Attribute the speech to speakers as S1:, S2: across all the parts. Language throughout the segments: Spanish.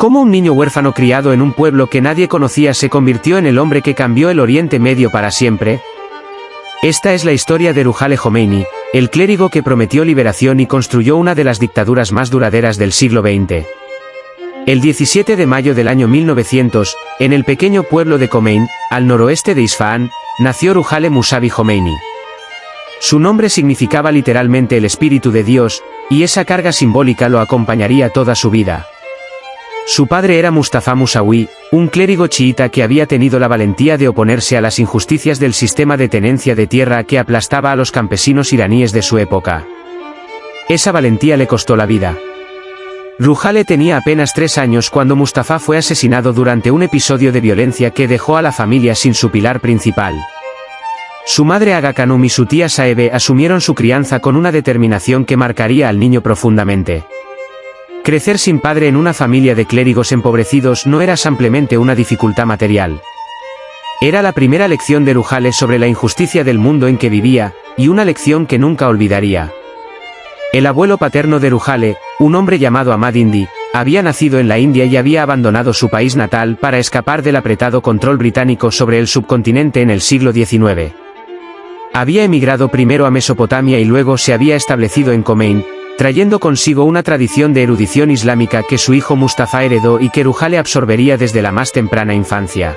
S1: Cómo un niño huérfano criado en un pueblo que nadie conocía se convirtió en el hombre que cambió el Oriente Medio para siempre. Esta es la historia de Ruhollah Khomeini, el clérigo que prometió liberación y construyó una de las dictaduras más duraderas del siglo XX. El 17 de mayo del año 1900, en el pequeño pueblo de Khomein, al noroeste de Isfahán, nació Ruhollah Mousavi Khomeini. Su nombre significaba literalmente el Espíritu de Dios, y esa carga simbólica lo acompañaría toda su vida. Su padre era Mustafa Musawi, un clérigo chiita que había tenido la valentía de oponerse a las injusticias del sistema de tenencia de tierra que aplastaba a los campesinos iraníes de su época. Esa valentía le costó la vida. Ruhollah tenía apenas 3 años cuando Mustafa fue asesinado durante un episodio de violencia que dejó a la familia sin su pilar principal. Su madre Aga Khanum y su tía Saebe asumieron su crianza con una determinación que marcaría al niño profundamente. Crecer sin padre en una familia de clérigos empobrecidos no era simplemente una dificultad material. Era la primera lección de Ruhollah sobre la injusticia del mundo en que vivía, y una lección que nunca olvidaría. El abuelo paterno de Ruhollah, un hombre llamado Ahmad Indi, había nacido en la India y había abandonado su país natal para escapar del apretado control británico sobre el subcontinente en el siglo XIX. Había emigrado primero a Mesopotamia y luego se había establecido en Khomein, trayendo consigo una tradición de erudición islámica que su hijo Mustafa heredó y que Ruhollah absorbería desde la más temprana infancia.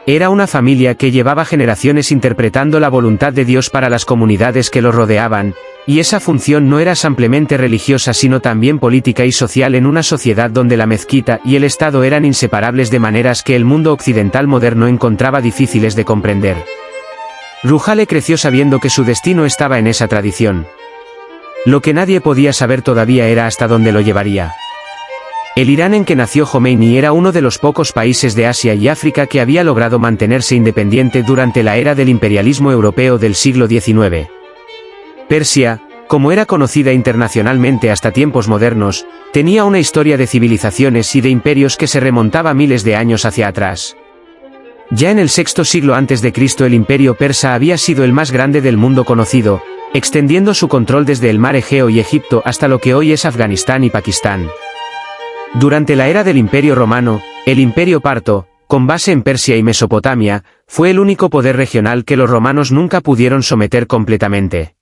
S1: Era una familia que llevaba generaciones interpretando la voluntad de Dios para las comunidades que los rodeaban, y esa función no era simplemente religiosa sino también política y social en una sociedad donde la mezquita y el Estado eran inseparables de maneras que el mundo occidental moderno encontraba difíciles de comprender. Ruhollah creció sabiendo que su destino estaba en esa tradición. Lo que nadie podía saber todavía era hasta dónde lo llevaría. El Irán en que nació Khomeini era uno de los pocos países de Asia y África que había logrado mantenerse independiente durante la era del imperialismo europeo del siglo XIX. Persia, como era conocida internacionalmente hasta tiempos modernos, tenía una historia de civilizaciones y de imperios que se remontaba miles de años hacia atrás. Ya en el sexto siglo a.C. el imperio persa había sido el más grande del mundo conocido, extendiendo su control desde el mar Egeo y Egipto hasta lo que hoy es Afganistán y Pakistán. Durante la era del Imperio Romano, el Imperio Parto, con base en Persia y Mesopotamia, fue el único poder regional que los romanos nunca pudieron someter completamente.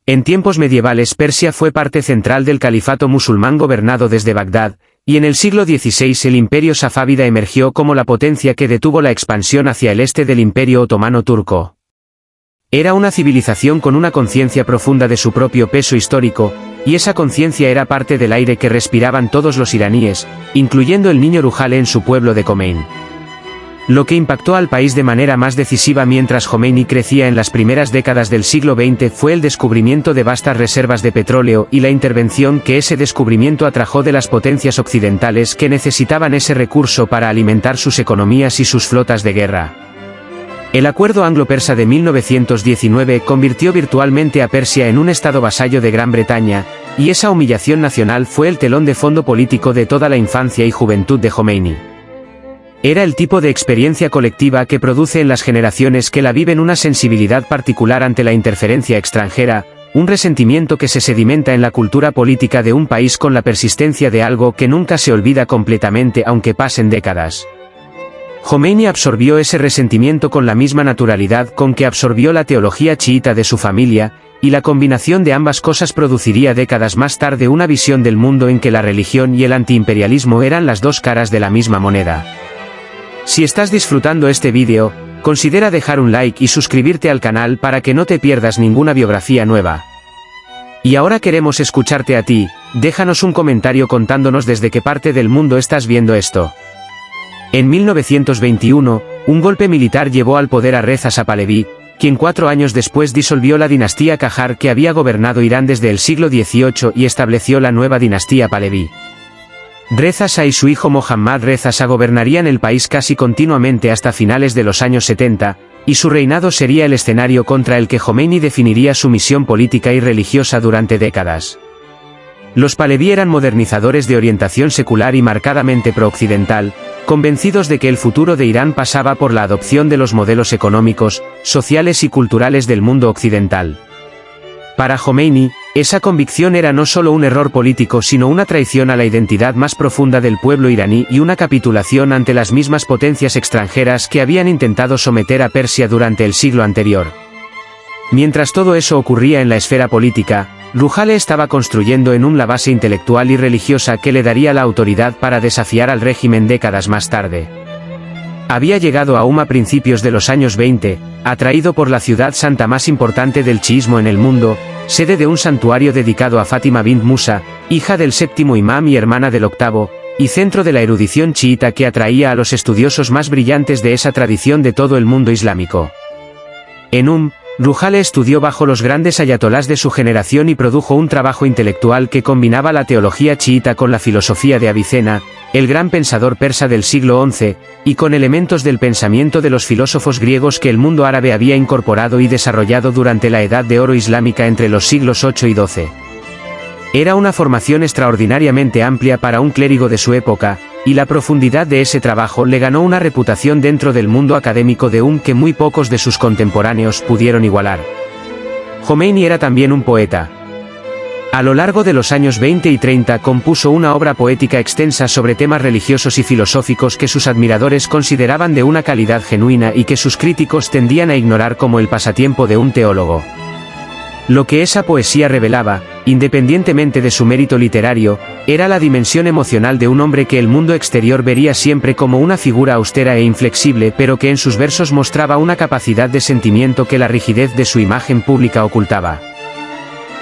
S1: En tiempos medievales Persia fue parte central del califato musulmán gobernado desde Bagdad, y en el siglo XVI el Imperio Safávida emergió como la potencia que detuvo la expansión hacia el este del Imperio Otomano turco. Era una civilización con una conciencia profunda de su propio peso histórico, y esa conciencia era parte del aire que respiraban todos los iraníes, incluyendo el niño Ruhollah en su pueblo de Khomein. Lo que impactó al país de manera más decisiva mientras Khomeini crecía en las primeras décadas del siglo XX fue el descubrimiento de vastas reservas de petróleo y la intervención que ese descubrimiento atrajo de las potencias occidentales que necesitaban ese recurso para alimentar sus economías y sus flotas de guerra. El acuerdo anglo-persa de 1919 convirtió virtualmente a Persia en un estado vasallo de Gran Bretaña, y esa humillación nacional fue el telón de fondo político de toda la infancia y juventud de Khomeini. Era el tipo de experiencia colectiva que produce en las generaciones que la viven una sensibilidad particular ante la interferencia extranjera, un resentimiento que se sedimenta en la cultura política de un país con la persistencia de algo que nunca se olvida completamente aunque pasen décadas. Khomeini absorbió ese resentimiento con la misma naturalidad con que absorbió la teología chiita de su familia, y la combinación de ambas cosas produciría décadas más tarde una visión del mundo en que la religión y el antiimperialismo eran las dos caras de la misma moneda. Si estás disfrutando este vídeo, considera dejar un like y suscribirte al canal para que no te pierdas ninguna biografía nueva. Y ahora queremos escucharte a ti, déjanos un comentario contándonos desde qué parte del mundo estás viendo esto. En 1921, un golpe militar llevó al poder a Reza Shah Pahlaví, quien 4 años después disolvió la dinastía Qajar que había gobernado Irán desde el siglo XVIII y estableció la nueva dinastía Pahlaví. Reza Shah y su hijo Mohammad Reza Shah gobernarían el país casi continuamente hasta finales de los años 70, y su reinado sería el escenario contra el que Khomeini definiría su misión política y religiosa durante décadas. Los Pahlaví eran modernizadores de orientación secular y marcadamente pro-occidental, convencidos de que el futuro de Irán pasaba por la adopción de los modelos económicos, sociales y culturales del mundo occidental. Para Khomeini, Esa convicción era no solo un error político sino una traición a la identidad más profunda del pueblo iraní y una capitulación ante las mismas potencias extranjeras que habían intentado someter a Persia durante el siglo anterior. Mientras todo eso ocurría en la esfera política, Rujale estaba construyendo en la base intelectual y religiosa que le daría la autoridad para desafiar al régimen décadas más tarde. Había llegado a a principios de los años 20, atraído por la ciudad santa más importante del chiismo en el mundo, sede de un santuario dedicado a Fátima bint Musa, hija del séptimo imam y hermana del octavo, y centro de la erudición chiita que atraía a los estudiosos más brillantes de esa tradición de todo el mundo islámico. En Rujale estudió bajo los grandes ayatolás de su generación y produjo un trabajo intelectual que combinaba la teología chiita con la filosofía de Avicena, el gran pensador persa del siglo XI, y con elementos del pensamiento de los filósofos griegos que el mundo árabe había incorporado y desarrollado durante la Edad de Oro islámica entre los siglos VIII y XII. Era una formación extraordinariamente amplia para un clérigo de su época, y la profundidad de ese trabajo le ganó una reputación dentro del mundo académico de que muy pocos de sus contemporáneos pudieron igualar. Jomeini era también un poeta. A lo largo de los años 20 y 30 compuso una obra poética extensa sobre temas religiosos y filosóficos que sus admiradores consideraban de una calidad genuina y que sus críticos tendían a ignorar como el pasatiempo de un teólogo. Lo que esa poesía revelaba, independientemente de su mérito literario, era la dimensión emocional de un hombre que el mundo exterior vería siempre como una figura austera e inflexible, pero que en sus versos mostraba una capacidad de sentimiento que la rigidez de su imagen pública ocultaba.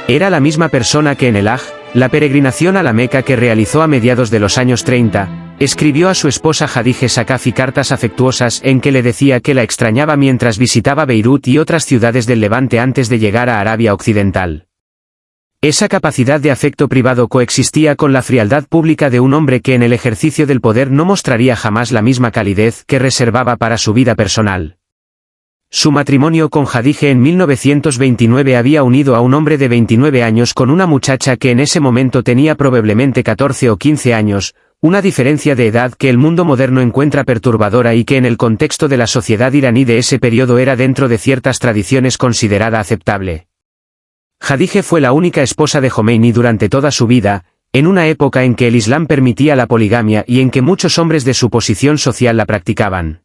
S1: Era la misma persona que en el Hajj, la peregrinación a la Meca que realizó a mediados de los años 30, escribió a su esposa Jadije Sakafi cartas afectuosas en que le decía que la extrañaba mientras visitaba Beirut y otras ciudades del Levante antes de llegar a Arabia Occidental. Esa capacidad de afecto privado coexistía con la frialdad pública de un hombre que en el ejercicio del poder no mostraría jamás la misma calidez que reservaba para su vida personal. Su matrimonio con Jadije en 1929 había unido a un hombre de 29 años con una muchacha que en ese momento tenía probablemente 14 o 15 años, una diferencia de edad que el mundo moderno encuentra perturbadora y que en el contexto de la sociedad iraní de ese periodo era dentro de ciertas tradiciones considerada aceptable. Jadije fue la única esposa de Jomeini durante toda su vida, en una época en que el Islam permitía la poligamia y en que muchos hombres de su posición social la practicaban.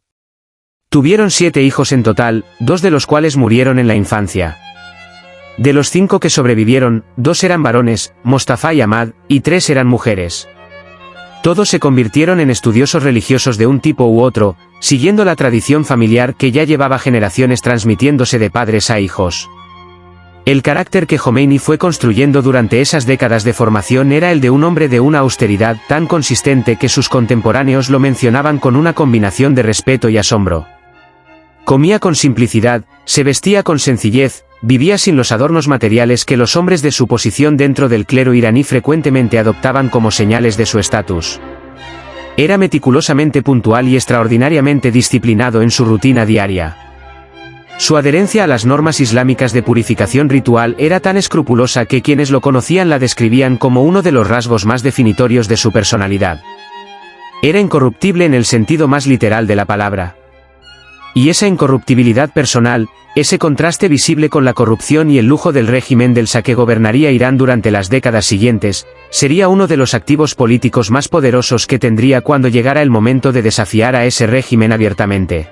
S1: Tuvieron 7 hijos en total, 2 de los cuales murieron en la infancia. De los 5 que sobrevivieron, 2 eran varones, Mostafa y Ahmad, y 3 eran mujeres. Todos se convirtieron en estudiosos religiosos de un tipo u otro, siguiendo la tradición familiar que ya llevaba generaciones transmitiéndose de padres a hijos. El carácter que Jomeini fue construyendo durante esas décadas de formación era el de un hombre de una austeridad tan consistente que sus contemporáneos lo mencionaban con una combinación de respeto y asombro. Comía con simplicidad, se vestía con sencillez, vivía sin los adornos materiales que los hombres de su posición dentro del clero iraní frecuentemente adoptaban como señales de su estatus. Era meticulosamente puntual y extraordinariamente disciplinado en su rutina diaria. Su adherencia a las normas islámicas de purificación ritual era tan escrupulosa que quienes lo conocían la describían como uno de los rasgos más definitorios de su personalidad. Era incorruptible en el sentido más literal de la palabra. Y esa incorruptibilidad personal, ese contraste visible con la corrupción y el lujo del régimen del Shah que gobernaría Irán durante las décadas siguientes, sería uno de los activos políticos más poderosos que tendría cuando llegara el momento de desafiar a ese régimen abiertamente.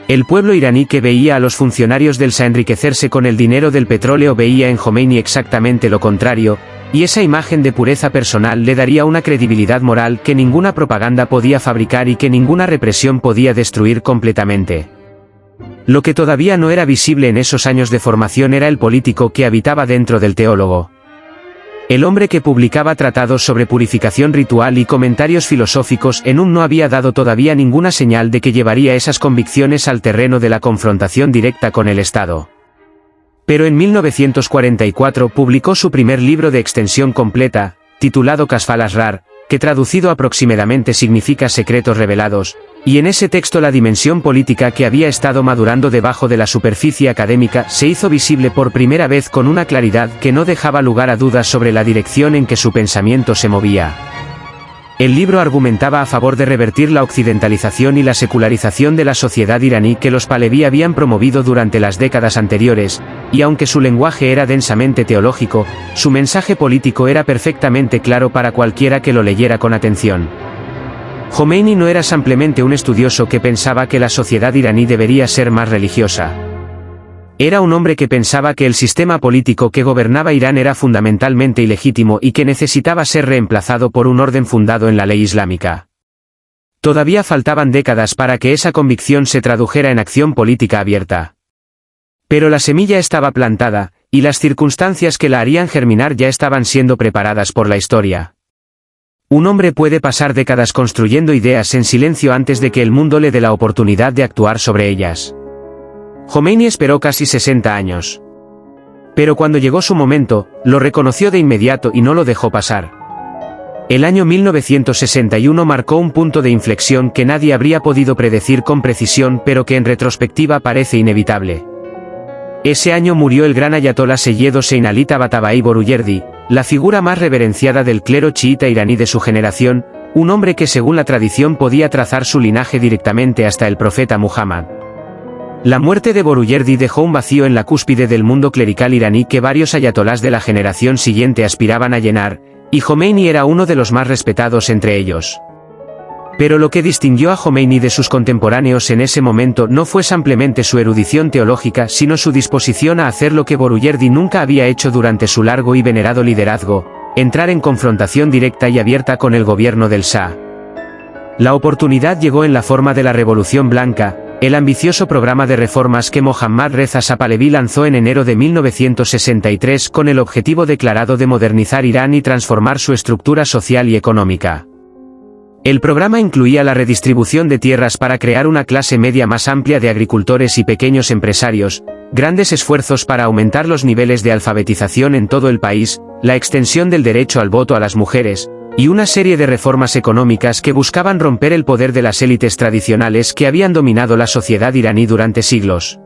S1: El pueblo iraní que veía a los funcionarios del Shah enriquecerse con el dinero del petróleo veía en Jomeini exactamente lo contrario, y esa imagen de pureza personal le daría una credibilidad moral que ninguna propaganda podía fabricar y que ninguna represión podía destruir completamente. Lo que todavía no era visible en esos años de formación era el político que habitaba dentro del teólogo. El hombre que publicaba tratados sobre purificación ritual y comentarios filosóficos no había dado todavía ninguna señal de que llevaría esas convicciones al terreno de la confrontación directa con el Estado. Pero en 1944 publicó su primer libro de extensión completa, titulado Kashf al-Asrar, que traducido aproximadamente significa secretos revelados, y en ese texto la dimensión política que había estado madurando debajo de la superficie académica se hizo visible por primera vez con una claridad que no dejaba lugar a dudas sobre la dirección en que su pensamiento se movía. El libro argumentaba a favor de revertir la occidentalización y la secularización de la sociedad iraní que los Pahlaví habían promovido durante las décadas anteriores, y aunque su lenguaje era densamente teológico, su mensaje político era perfectamente claro para cualquiera que lo leyera con atención. Jomeini no era simplemente un estudioso que pensaba que la sociedad iraní debería ser más religiosa. Era un hombre que pensaba que el sistema político que gobernaba Irán era fundamentalmente ilegítimo y que necesitaba ser reemplazado por un orden fundado en la ley islámica. Todavía faltaban décadas para que esa convicción se tradujera en acción política abierta. Pero la semilla estaba plantada, y las circunstancias que la harían germinar ya estaban siendo preparadas por la historia. Un hombre puede pasar décadas construyendo ideas en silencio antes de que el mundo le dé la oportunidad de actuar sobre ellas. Jomeini esperó casi 60 años. Pero cuando llegó su momento, lo reconoció de inmediato y no lo dejó pasar. El año 1961 marcó un punto de inflexión que nadie habría podido predecir con precisión, pero que en retrospectiva parece inevitable. Ese año murió el gran ayatolá Seyyed Hossein Ali Tabatabai Borujerdi, la figura más reverenciada del clero chiita iraní de su generación, un hombre que según la tradición podía trazar su linaje directamente hasta el profeta Muhammad. La muerte de Borujerdi dejó un vacío en la cúspide del mundo clerical iraní que varios ayatolás de la generación siguiente aspiraban a llenar, y Jomeini era uno de los más respetados entre ellos. Pero lo que distinguió a Jomeini de sus contemporáneos en ese momento no fue simplemente su erudición teológica, sino su disposición a hacer lo que Borujerdi nunca había hecho durante su largo y venerado liderazgo: entrar en confrontación directa y abierta con el gobierno del Shah. La oportunidad llegó en la forma de la Revolución Blanca, el ambicioso programa de reformas que Mohammad Reza Shah Pahlaví lanzó en enero de 1963 con el objetivo declarado de modernizar Irán y transformar su estructura social y económica. El programa incluía la redistribución de tierras para crear una clase media más amplia de agricultores y pequeños empresarios, grandes esfuerzos para aumentar los niveles de alfabetización en todo el país, la extensión del derecho al voto a las mujeres, y una serie de reformas económicas que buscaban romper el poder de las élites tradicionales que habían dominado la sociedad iraní durante siglos.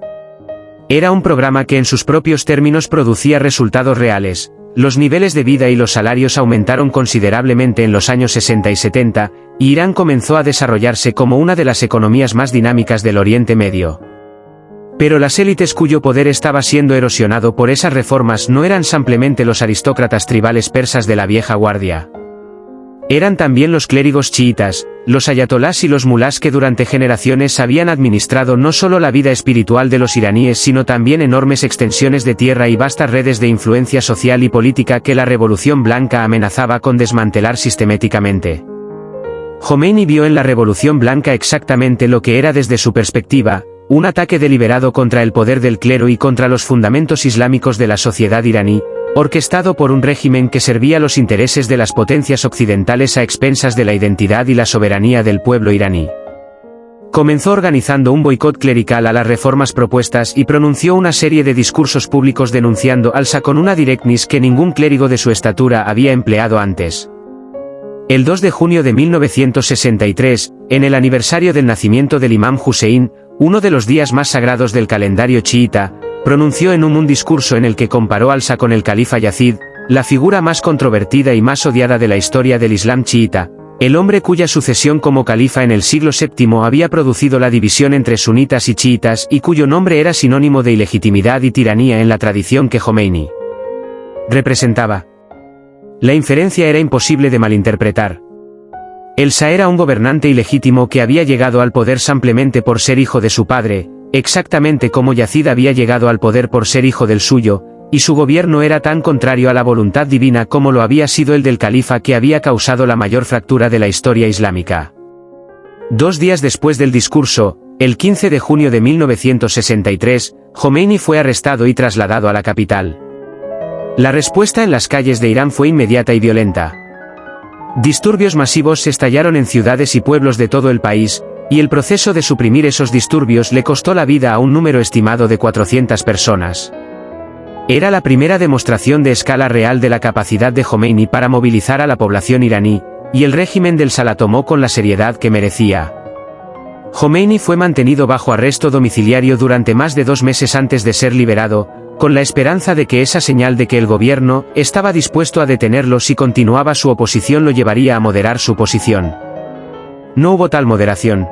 S1: Era un programa que en sus propios términos producía resultados reales. Los niveles de vida y los salarios aumentaron considerablemente en los años 60 y 70, y Irán comenzó a desarrollarse como una de las economías más dinámicas del Oriente Medio. Pero las élites cuyo poder estaba siendo erosionado por esas reformas no eran simplemente los aristócratas tribales persas de la vieja guardia. Eran también los clérigos chiítas, los ayatolás y los mulás que durante generaciones habían administrado no solo la vida espiritual de los iraníes sino también enormes extensiones de tierra y vastas redes de influencia social y política que la Revolución Blanca amenazaba con desmantelar sistemáticamente. Jomeini vio en la Revolución Blanca exactamente lo que era desde su perspectiva: un ataque deliberado contra el poder del clero y contra los fundamentos islámicos de la sociedad iraní, orquestado por un régimen que servía los intereses de las potencias occidentales a expensas de la identidad y la soberanía del pueblo iraní. Comenzó organizando un boicot clerical a las reformas propuestas y pronunció una serie de discursos públicos denunciando al Shah con una directness que ningún clérigo de su estatura había empleado antes. El 2 de junio de 1963, en el aniversario del nacimiento del Imam Hussein, uno de los días más sagrados del calendario chiita, pronunció en un discurso en el que comparó al Shah con el califa Yazid, la figura más controvertida y más odiada de la historia del Islam chiita, el hombre cuya sucesión como califa en el siglo VII había producido la división entre sunitas y chiitas y cuyo nombre era sinónimo de ilegitimidad y tiranía en la tradición que Jomeini representaba. La inferencia era imposible de malinterpretar. El Shah era un gobernante ilegítimo que había llegado al poder simplemente por ser hijo de su padre, exactamente como Yazid había llegado al poder por ser hijo del suyo, y su gobierno era tan contrario a la voluntad divina como lo había sido el del califa que había causado la mayor fractura de la historia islámica. 2 días después del discurso, el 15 de junio de 1963, Jomeini fue arrestado y trasladado a la capital. La respuesta en las calles de Irán fue inmediata y violenta. Disturbios masivos estallaron en ciudades y pueblos de todo el país, y el proceso de suprimir esos disturbios le costó la vida a un número estimado de 400 personas. Era la primera demostración de escala real de la capacidad de Jomeini para movilizar a la población iraní, y el régimen del Shah la tomó con la seriedad que merecía. Jomeini fue mantenido bajo arresto domiciliario durante más de 2 meses antes de ser liberado, con la esperanza de que esa señal de que el gobierno estaba dispuesto a detenerlo si continuaba su oposición lo llevaría a moderar su posición. No hubo tal moderación.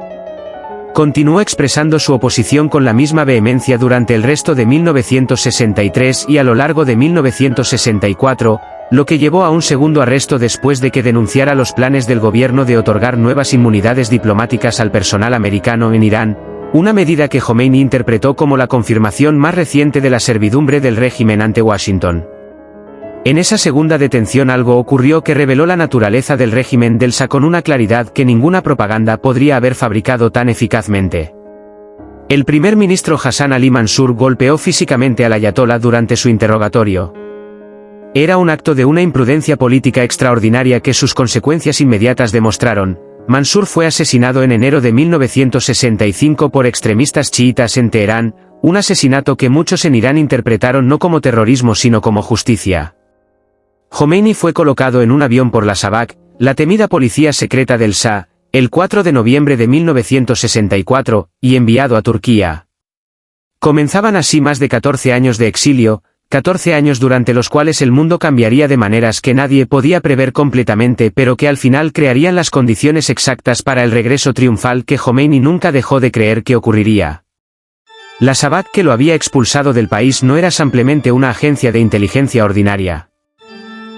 S1: Continuó expresando su oposición con la misma vehemencia durante el resto de 1963 y a lo largo de 1964, lo que llevó a un segundo arresto después de que denunciara los planes del gobierno de otorgar nuevas inmunidades diplomáticas al personal americano en Irán, una medida que Jomeini interpretó como la confirmación más reciente de la servidumbre del régimen ante Washington. En esa segunda detención algo ocurrió que reveló la naturaleza del régimen del Shah con una claridad que ninguna propaganda podría haber fabricado tan eficazmente. El primer ministro Hassan Ali Mansur golpeó físicamente al ayatolá durante su interrogatorio. Era un acto de una imprudencia política extraordinaria que sus consecuencias inmediatas demostraron. Mansur fue asesinado en enero de 1965 por extremistas chiitas en Teherán, un asesinato que muchos en Irán interpretaron no como terrorismo sino como justicia. Jomeini fue colocado en un avión por la Shabak, la temida policía secreta del Shah, el 4 de noviembre de 1964, y enviado a Turquía. Comenzaban así más de 14 años de exilio, 14 años durante los cuales el mundo cambiaría de maneras que nadie podía prever completamente pero que al final crearían las condiciones exactas para el regreso triunfal que Jomeini nunca dejó de creer que ocurriría. La Shabak que lo había expulsado del país no era simplemente una agencia de inteligencia ordinaria.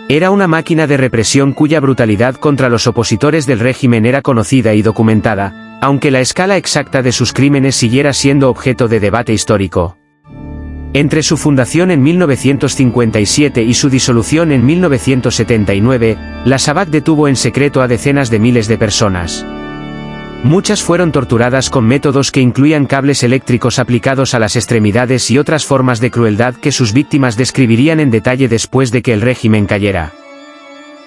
S1: Era una máquina de represión cuya brutalidad contra los opositores del régimen era conocida y documentada, aunque la escala exacta de sus crímenes siguiera siendo objeto de debate histórico. Entre su fundación en 1957 y su disolución en 1979, la Shabak detuvo en secreto a decenas de miles de personas. Muchas fueron torturadas con métodos que incluían cables eléctricos aplicados a las extremidades y otras formas de crueldad que sus víctimas describirían en detalle después de que el régimen cayera.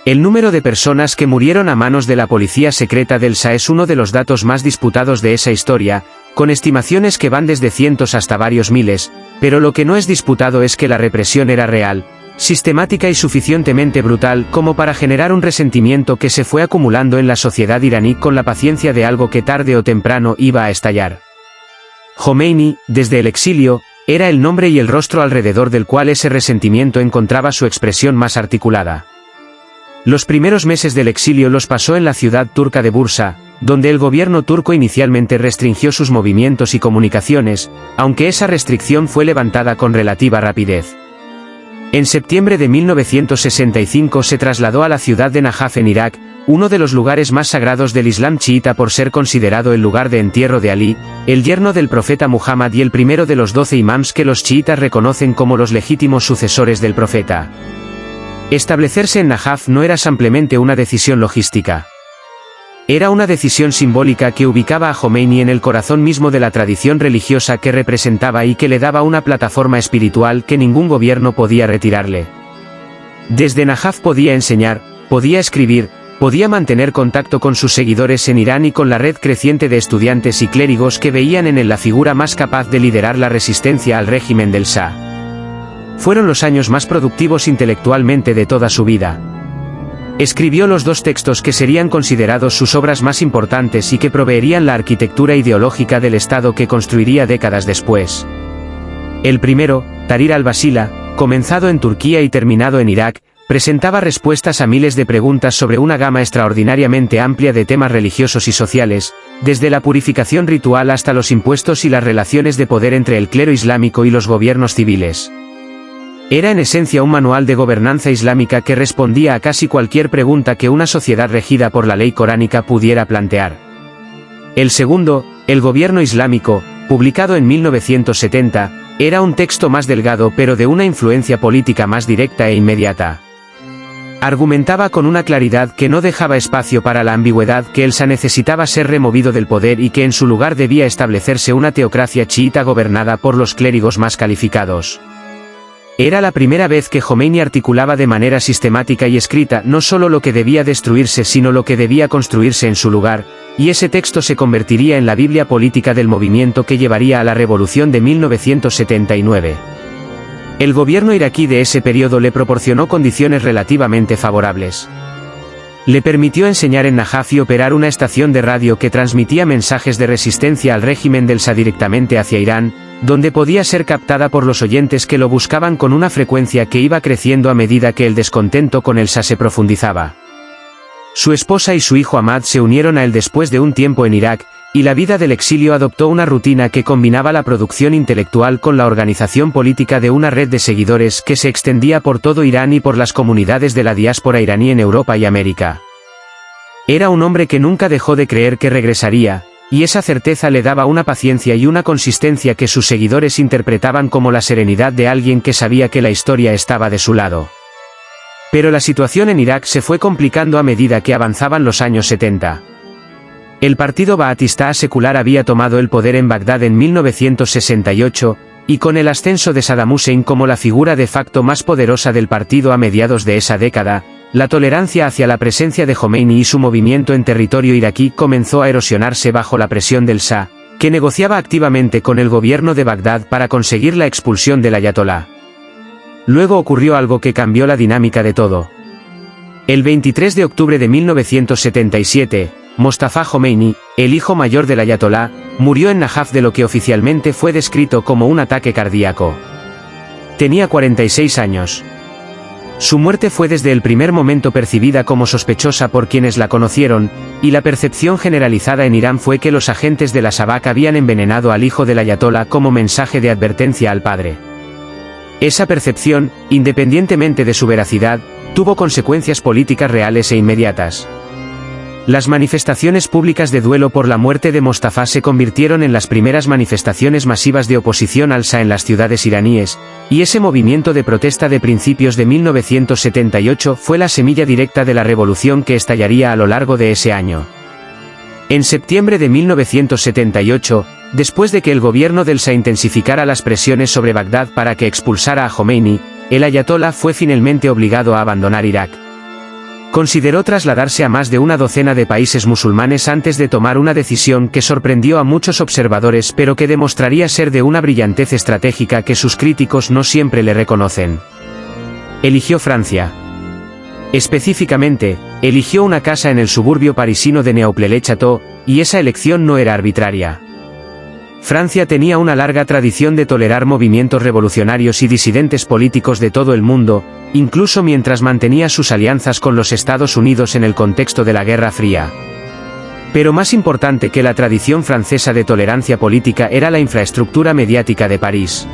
S1: El número de personas que murieron a manos de la policía secreta del Shah es uno de los datos más disputados de esa historia, con estimaciones que van desde cientos hasta varios miles, pero lo que no es disputado es que la represión era real, sistemática y suficientemente brutal como para generar un resentimiento que se fue acumulando en la sociedad iraní con la paciencia de algo que tarde o temprano iba a estallar. Jomeini, desde el exilio, era el nombre y el rostro alrededor del cual ese resentimiento encontraba su expresión más articulada. Los primeros meses del exilio los pasó en la ciudad turca de Bursa, donde el gobierno turco inicialmente restringió sus movimientos y comunicaciones, aunque esa restricción fue levantada con relativa rapidez. En septiembre de 1965 se trasladó a la ciudad de Najaf en Irak, uno de los lugares más sagrados del Islam chiita por ser considerado el lugar de entierro de Ali, el yerno del profeta Muhammad y el primero de los 12 imams que los chiitas reconocen como los legítimos sucesores del profeta. Establecerse en Najaf no era simplemente una decisión logística. Era una decisión simbólica que ubicaba a Jomeini en el corazón mismo de la tradición religiosa que representaba y que le daba una plataforma espiritual que ningún gobierno podía retirarle. Desde Najaf podía enseñar, podía escribir, podía mantener contacto con sus seguidores en Irán y con la red creciente de estudiantes y clérigos que veían en él la figura más capaz de liderar la resistencia al régimen del Shah. Fueron los años más productivos intelectualmente de toda su vida. Escribió los dos textos que serían considerados sus obras más importantes y que proveerían la arquitectura ideológica del Estado que construiría décadas después. El primero, Tahrir al-Basila, comenzado en Turquía y terminado en Irak, presentaba respuestas a miles de preguntas sobre una gama extraordinariamente amplia de temas religiosos y sociales, desde la purificación ritual hasta los impuestos y las relaciones de poder entre el clero islámico y los gobiernos civiles. Era en esencia un manual de gobernanza islámica que respondía a casi cualquier pregunta que una sociedad regida por la ley coránica pudiera plantear. El segundo, El gobierno islámico, publicado en 1970, era un texto más delgado pero de una influencia política más directa e inmediata. Argumentaba con una claridad que no dejaba espacio para la ambigüedad que el Shah necesitaba ser removido del poder y que en su lugar debía establecerse una teocracia chiita gobernada por los clérigos más calificados. Era la primera vez que Jomeini articulaba de manera sistemática y escrita no solo lo que debía destruirse sino lo que debía construirse en su lugar, y ese texto se convertiría en la Biblia política del movimiento que llevaría a la revolución de 1979. El gobierno iraquí de ese periodo le proporcionó condiciones relativamente favorables. Le permitió enseñar en Najaf y operar una estación de radio que transmitía mensajes de resistencia al régimen del Shah directamente hacia Irán, donde podía ser captada por los oyentes que lo buscaban con una frecuencia que iba creciendo a medida que el descontento con el Shah se profundizaba. Su esposa y su hijo Ahmad se unieron a él después de un tiempo en Irak, y la vida del exilio adoptó una rutina que combinaba la producción intelectual con la organización política de una red de seguidores que se extendía por todo Irán y por las comunidades de la diáspora iraní en Europa y América. Era un hombre que nunca dejó de creer que regresaría, y esa certeza le daba una paciencia y una consistencia que sus seguidores interpretaban como la serenidad de alguien que sabía que la historia estaba de su lado. Pero la situación en Irak se fue complicando a medida que avanzaban los años 70. El partido Ba'athista secular había tomado el poder en Bagdad en 1968, y con el ascenso de Saddam Hussein como la figura de facto más poderosa del partido a mediados de esa década, la tolerancia hacia la presencia de Jomeini y su movimiento en territorio iraquí comenzó a erosionarse bajo la presión del Shah, que negociaba activamente con el gobierno de Bagdad para conseguir la expulsión del ayatolá. Luego ocurrió algo que cambió la dinámica de todo. El 23 de octubre de 1977, Mostafa Jomeini, el hijo mayor del ayatolá, murió en Najaf de lo que oficialmente fue descrito como un ataque cardíaco. Tenía 46 años. Su muerte fue desde el primer momento percibida como sospechosa por quienes la conocieron, y la percepción generalizada en Irán fue que los agentes de la Shabak habían envenenado al hijo del ayatolá como mensaje de advertencia al padre. Esa percepción, independientemente de su veracidad, tuvo consecuencias políticas reales e inmediatas. Las manifestaciones públicas de duelo por la muerte de Mostafa se convirtieron en las primeras manifestaciones masivas de oposición al Shah en las ciudades iraníes, y ese movimiento de protesta de principios de 1978 fue la semilla directa de la revolución que estallaría a lo largo de ese año. En septiembre de 1978, después de que el gobierno del Shah intensificara las presiones sobre Bagdad para que expulsara a Jomeini, el ayatolá fue finalmente obligado a abandonar Irak. Consideró trasladarse a más de una docena de países musulmanes antes de tomar una decisión que sorprendió a muchos observadores pero que demostraría ser de una brillantez estratégica que sus críticos no siempre le reconocen. Eligió Francia. Específicamente, eligió una casa en el suburbio parisino de Neauphle-le-Château, y esa elección no era arbitraria. Francia tenía una larga tradición de tolerar movimientos revolucionarios y disidentes políticos de todo el mundo, incluso mientras mantenía sus alianzas con los Estados Unidos en el contexto de la Guerra Fría. Pero más importante que la tradición francesa de tolerancia política era la infraestructura mediática de París.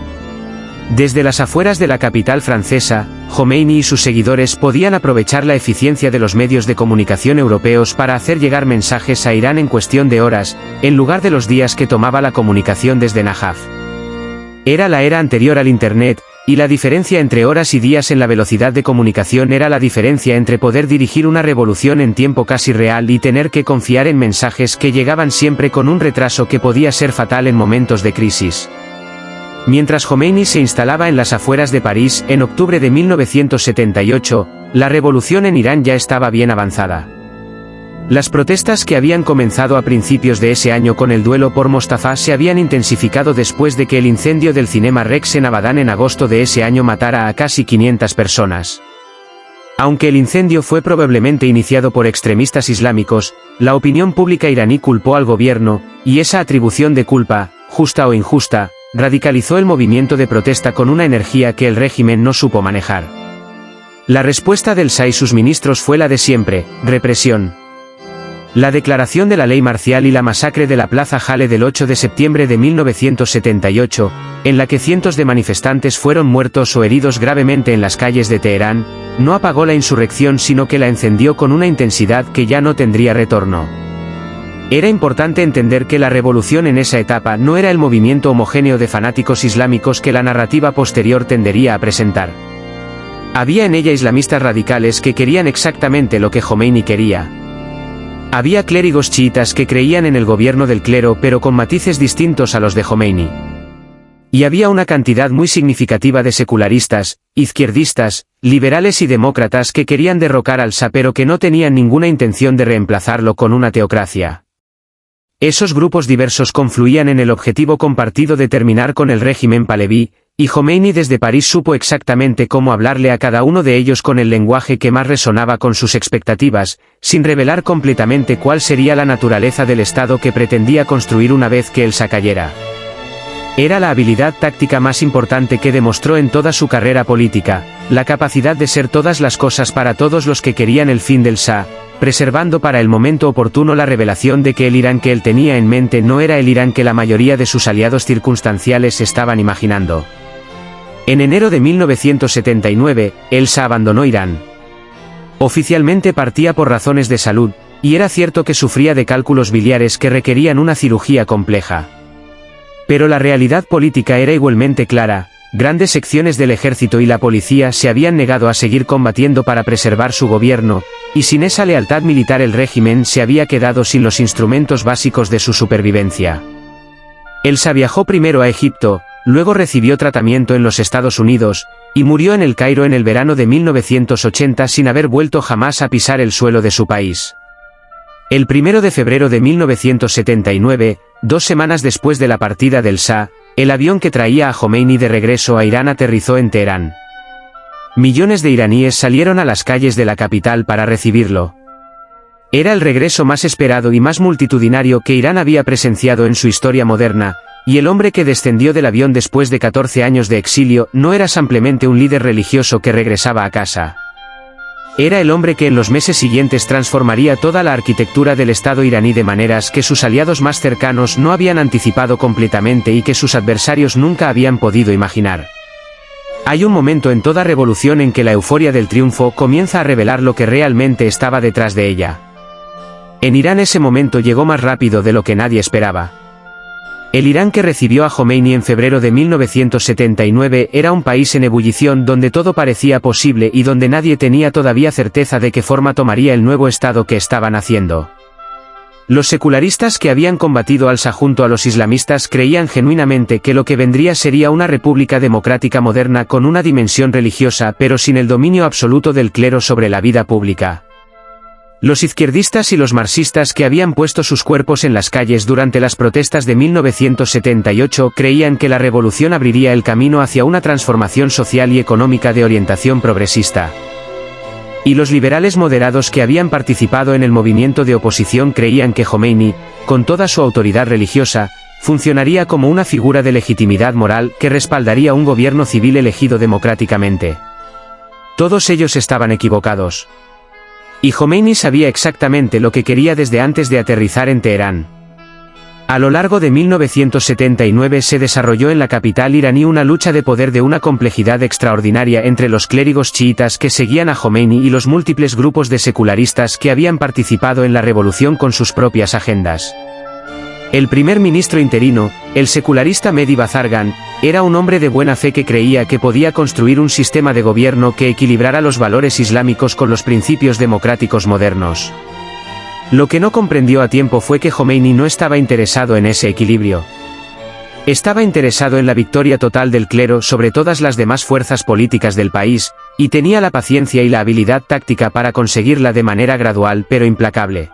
S1: Desde las afueras de la capital francesa, Jomeini y sus seguidores podían aprovechar la eficiencia de los medios de comunicación europeos para hacer llegar mensajes a Irán en cuestión de horas, en lugar de los días que tomaba la comunicación desde Najaf. Era la era anterior al Internet, y la diferencia entre horas y días en la velocidad de comunicación era la diferencia entre poder dirigir una revolución en tiempo casi real y tener que confiar en mensajes que llegaban siempre con un retraso que podía ser fatal en momentos de crisis. Mientras Jomeini se instalaba en las afueras de París en octubre de 1978, la revolución en Irán ya estaba bien avanzada. Las protestas que habían comenzado a principios de ese año con el duelo por Mostafa se habían intensificado después de que el incendio del Cinema Rex en Abadán en agosto de ese año matara a casi 500 personas. Aunque el incendio fue probablemente iniciado por extremistas islámicos, la opinión pública iraní culpó al gobierno, y esa atribución de culpa, justa o injusta, radicalizó el movimiento de protesta con una energía que el régimen no supo manejar. La respuesta del Shah y sus ministros fue la de siempre: represión. La declaración de la ley marcial y la masacre de la Plaza Jale del 8 de septiembre de 1978, en la que cientos de manifestantes fueron muertos o heridos gravemente en las calles de Teherán, no apagó la insurrección sino que la encendió con una intensidad que ya no tendría retorno. Era importante entender que la revolución en esa etapa no era el movimiento homogéneo de fanáticos islámicos que la narrativa posterior tendería a presentar. Había en ella islamistas radicales que querían exactamente lo que Jomeini quería. Había clérigos chiitas que creían en el gobierno del clero pero con matices distintos a los de Jomeini. Y había una cantidad muy significativa de secularistas, izquierdistas, liberales y demócratas que querían derrocar al Shah pero que no tenían ninguna intención de reemplazarlo con una teocracia. Esos grupos diversos confluían en el objetivo compartido de terminar con el régimen Pahlaví, y Jomeini desde París supo exactamente cómo hablarle a cada uno de ellos con el lenguaje que más resonaba con sus expectativas, sin revelar completamente cuál sería la naturaleza del Estado que pretendía construir una vez que el Shah cayera. Era la habilidad táctica más importante que demostró en toda su carrera política, la capacidad de ser todas las cosas para todos los que querían el fin del Shah, preservando para el momento oportuno la revelación de que el Irán que él tenía en mente no era el Irán que la mayoría de sus aliados circunstanciales estaban imaginando. En enero de 1979, el Shah abandonó Irán. Oficialmente partía por razones de salud, y era cierto que sufría de cálculos biliares que requerían una cirugía compleja. Pero la realidad política era igualmente clara: grandes secciones del ejército y la policía se habían negado a seguir combatiendo para preservar su gobierno, y sin esa lealtad militar el régimen se había quedado sin los instrumentos básicos de su supervivencia. El Shah viajó primero a Egipto, luego recibió tratamiento en los Estados Unidos, y murió en El Cairo en el verano de 1980 sin haber vuelto jamás a pisar el suelo de su país. El 1 de febrero de 1979, 2 semanas después de la partida del Shah, el avión que traía a Jomeini de regreso a Irán aterrizó en Teherán. Millones de iraníes salieron a las calles de la capital para recibirlo. Era el regreso más esperado y más multitudinario que Irán había presenciado en su historia moderna, y el hombre que descendió del avión después de 14 años de exilio no era simplemente un líder religioso que regresaba a casa. Era el hombre que en los meses siguientes transformaría toda la arquitectura del Estado iraní de maneras que sus aliados más cercanos no habían anticipado completamente y que sus adversarios nunca habían podido imaginar. Hay un momento en toda revolución en que la euforia del triunfo comienza a revelar lo que realmente estaba detrás de ella. En Irán ese momento llegó más rápido de lo que nadie esperaba. El Irán que recibió a Jomeini en febrero de 1979 era un país en ebullición donde todo parecía posible y donde nadie tenía todavía certeza de qué forma tomaría el nuevo Estado que estaban haciendo. Los secularistas que habían combatido al Shah junto a los islamistas creían genuinamente que lo que vendría sería una república democrática moderna con una dimensión religiosa pero sin el dominio absoluto del clero sobre la vida pública. Los izquierdistas y los marxistas que habían puesto sus cuerpos en las calles durante las protestas de 1978 creían que la revolución abriría el camino hacia una transformación social y económica de orientación progresista. Y los liberales moderados que habían participado en el movimiento de oposición creían que Jomeini, con toda su autoridad religiosa, funcionaría como una figura de legitimidad moral que respaldaría un gobierno civil elegido democráticamente. Todos ellos estaban equivocados. Y Jomeini sabía exactamente lo que quería desde antes de aterrizar en Teherán. A lo largo de 1979 se desarrolló en la capital iraní una lucha de poder de una complejidad extraordinaria entre los clérigos chiitas que seguían a Jomeini y los múltiples grupos de secularistas que habían participado en la revolución con sus propias agendas. El primer ministro interino, el secularista Mehdi Bazargan, era un hombre de buena fe que creía que podía construir un sistema de gobierno que equilibrara los valores islámicos con los principios democráticos modernos. Lo que no comprendió a tiempo fue que Jomeini no estaba interesado en ese equilibrio. Estaba interesado en la victoria total del clero sobre todas las demás fuerzas políticas del país, y tenía la paciencia y la habilidad táctica para conseguirla de manera gradual pero implacable.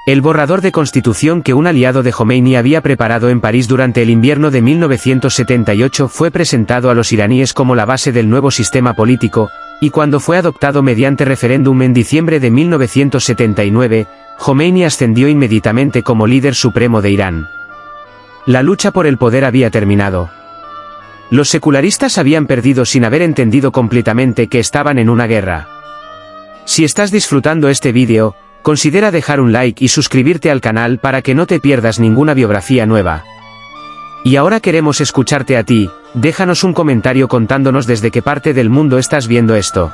S1: El borrador de constitución que un aliado de Jomeini había preparado en París durante el invierno de 1978 fue presentado a los iraníes como la base del nuevo sistema político, y cuando fue adoptado mediante referéndum en diciembre de 1979, Jomeini ascendió inmediatamente como líder supremo de Irán. La lucha por el poder había terminado. Los secularistas habían perdido sin haber entendido completamente que estaban en una guerra. Si estás disfrutando este vídeo, considera dejar un like y suscribirte al canal para que no te pierdas ninguna biografía nueva. Y ahora queremos escucharte a ti, déjanos un comentario contándonos desde qué parte del mundo estás viendo esto.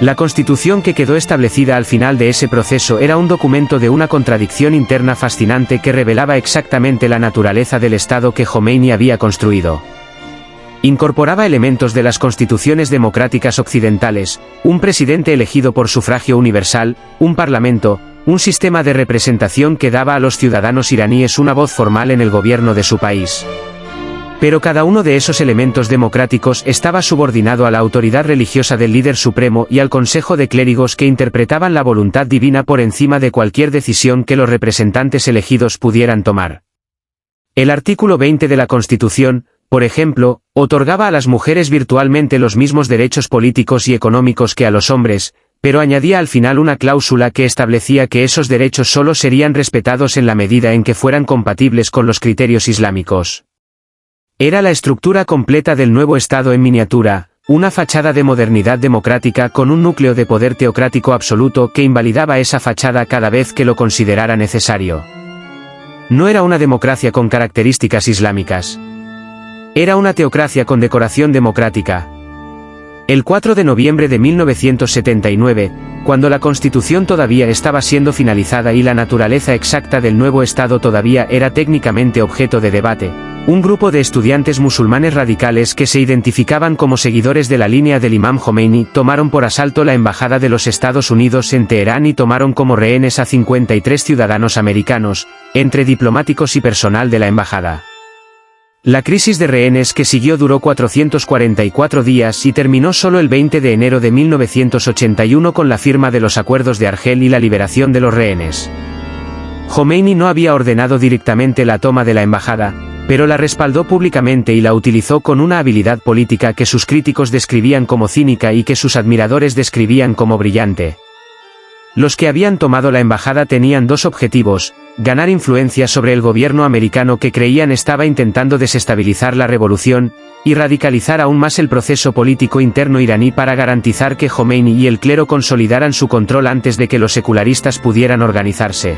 S1: La constitución que quedó establecida al final de ese proceso era un documento de una contradicción interna fascinante que revelaba exactamente la naturaleza del Estado que Jomeini había construido. Incorporaba elementos de las constituciones democráticas occidentales, un presidente elegido por sufragio universal, un parlamento, un sistema de representación que daba a los ciudadanos iraníes una voz formal en el gobierno de su país. Pero cada uno de esos elementos democráticos estaba subordinado a la autoridad religiosa del líder supremo y al consejo de clérigos que interpretaban la voluntad divina por encima de cualquier decisión que los representantes elegidos pudieran tomar. El artículo 20 de la Constitución, por ejemplo, otorgaba a las mujeres virtualmente los mismos derechos políticos y económicos que a los hombres, pero añadía al final una cláusula que establecía que esos derechos solo serían respetados en la medida en que fueran compatibles con los criterios islámicos. Era la estructura completa del nuevo Estado en miniatura, una fachada de modernidad democrática con un núcleo de poder teocrático absoluto que invalidaba esa fachada cada vez que lo considerara necesario. No era una democracia con características islámicas. Era una teocracia con decoración democrática. El 4 de noviembre de 1979, cuando la Constitución todavía estaba siendo finalizada y la naturaleza exacta del nuevo Estado todavía era técnicamente objeto de debate, un grupo de estudiantes musulmanes radicales que se identificaban como seguidores de la línea del Imam Jomeini tomaron por asalto la Embajada de los Estados Unidos en Teherán y tomaron como rehenes a 53 ciudadanos americanos, entre diplomáticos y personal de la embajada. La crisis de rehenes que siguió duró 444 días y terminó solo el 20 de enero de 1981 con la firma de los acuerdos de Argel y la liberación de los rehenes. Jomeini no había ordenado directamente la toma de la embajada, pero la respaldó públicamente y la utilizó con una habilidad política que sus críticos describían como cínica y que sus admiradores describían como brillante. Los que habían tomado la embajada tenían dos objetivos: ganar influencia sobre el gobierno americano que creían estaba intentando desestabilizar la revolución, y radicalizar aún más el proceso político interno iraní para garantizar que Jomeini y el clero consolidaran su control antes de que los secularistas pudieran organizarse.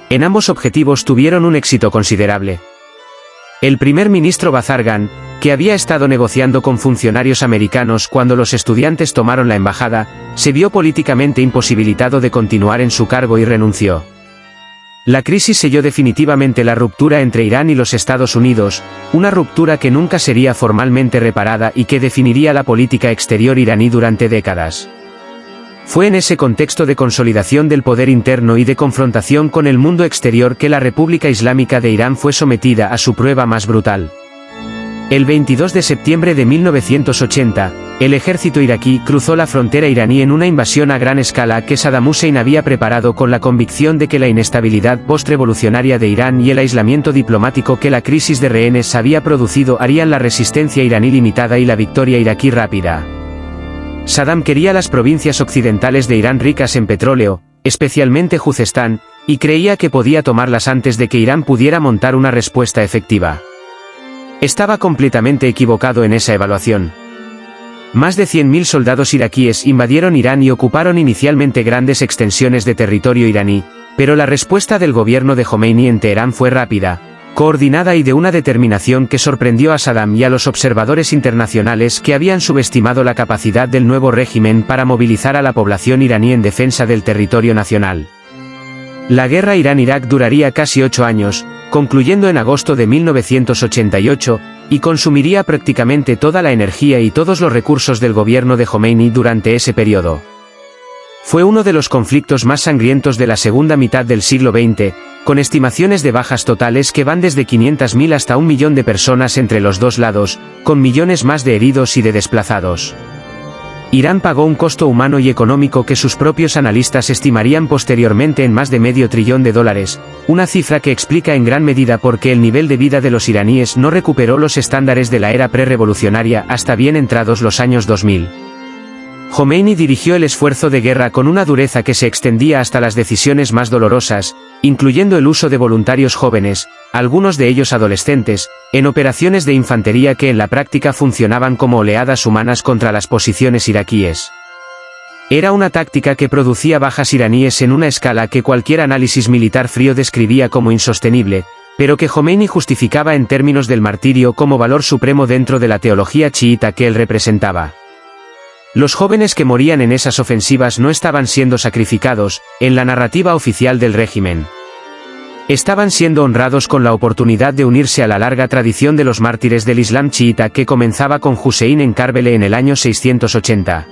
S1: En ambos objetivos tuvieron un éxito considerable. El primer ministro Bazargan, que había estado negociando con funcionarios americanos cuando los estudiantes tomaron la embajada, se vio políticamente imposibilitado de continuar en su cargo y renunció. La crisis selló definitivamente la ruptura entre Irán y los Estados Unidos, una ruptura que nunca sería formalmente reparada y que definiría la política exterior iraní durante décadas. Fue en ese contexto de consolidación del poder interno y de confrontación con el mundo exterior que la República Islámica de Irán fue sometida a su prueba más brutal. El 22 de septiembre de 1980, el ejército iraquí cruzó la frontera iraní en una invasión a gran escala que Saddam Hussein había preparado con la convicción de que la inestabilidad post-revolucionaria de Irán y el aislamiento diplomático que la crisis de rehenes había producido harían la resistencia iraní limitada y la victoria iraquí rápida. Saddam quería las provincias occidentales de Irán ricas en petróleo, especialmente Juzestán, y creía que podía tomarlas antes de que Irán pudiera montar una respuesta efectiva. Estaba completamente equivocado en esa evaluación. Más de 100.000 soldados iraquíes invadieron Irán y ocuparon inicialmente grandes extensiones de territorio iraní, pero la respuesta del gobierno de Jomeini en Teherán fue rápida, coordinada y de una determinación que sorprendió a Saddam y a los observadores internacionales que habían subestimado la capacidad del nuevo régimen para movilizar a la población iraní en defensa del territorio nacional. La guerra Irán-Irak duraría casi 8 años, concluyendo en agosto de 1988, y consumiría prácticamente toda la energía y todos los recursos del gobierno de Jomeini durante ese periodo. Fue uno de los conflictos más sangrientos de la segunda mitad del siglo XX, con estimaciones de bajas totales que van desde 500.000 hasta 1 millón de personas entre los dos lados, con millones más de heridos y de desplazados. Irán pagó un costo humano y económico que sus propios analistas estimarían posteriormente en más de $500 billones, una cifra que explica en gran medida por qué el nivel de vida de los iraníes no recuperó los estándares de la era prerevolucionaria hasta bien entrados los años 2000. Jomeini dirigió el esfuerzo de guerra con una dureza que se extendía hasta las decisiones más dolorosas, incluyendo el uso de voluntarios jóvenes, algunos de ellos adolescentes, en operaciones de infantería que en la práctica funcionaban como oleadas humanas contra las posiciones iraquíes. Era una táctica que producía bajas iraníes en una escala que cualquier análisis militar frío describía como insostenible, pero que Jomeini justificaba en términos del martirio como valor supremo dentro de la teología chiita que él representaba. Los jóvenes que morían en esas ofensivas no estaban siendo sacrificados, en la narrativa oficial del régimen. Estaban siendo honrados con la oportunidad de unirse a la larga tradición de los mártires del Islam chiita que comenzaba con Hussein en Karbala en el año 680.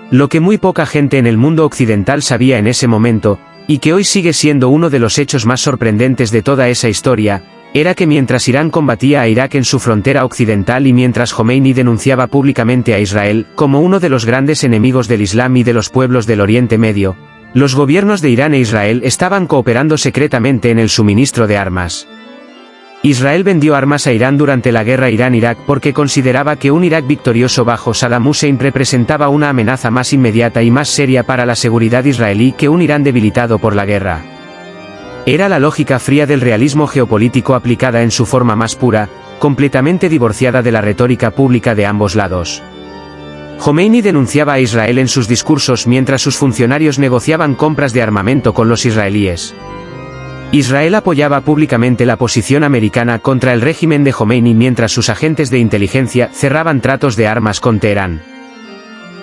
S1: Lo que muy poca gente en el mundo occidental sabía en ese momento, y que hoy sigue siendo uno de los hechos más sorprendentes de toda esa historia, era que mientras Irán combatía a Irak en su frontera occidental y mientras Jomeini denunciaba públicamente a Israel como uno de los grandes enemigos del Islam y de los pueblos del Oriente Medio, los gobiernos de Irán e Israel estaban cooperando secretamente en el suministro de armas. Israel vendió armas a Irán durante la guerra Irán-Irak porque consideraba que un Irak victorioso bajo Saddam Hussein representaba una amenaza más inmediata y más seria para la seguridad israelí que un Irán debilitado por la guerra. Era la lógica fría del realismo geopolítico aplicada en su forma más pura, completamente divorciada de la retórica pública de ambos lados. Jomeini denunciaba a Israel en sus discursos mientras sus funcionarios negociaban compras de armamento con los israelíes. Israel apoyaba públicamente la posición americana contra el régimen de Jomeini mientras sus agentes de inteligencia cerraban tratos de armas con Teherán.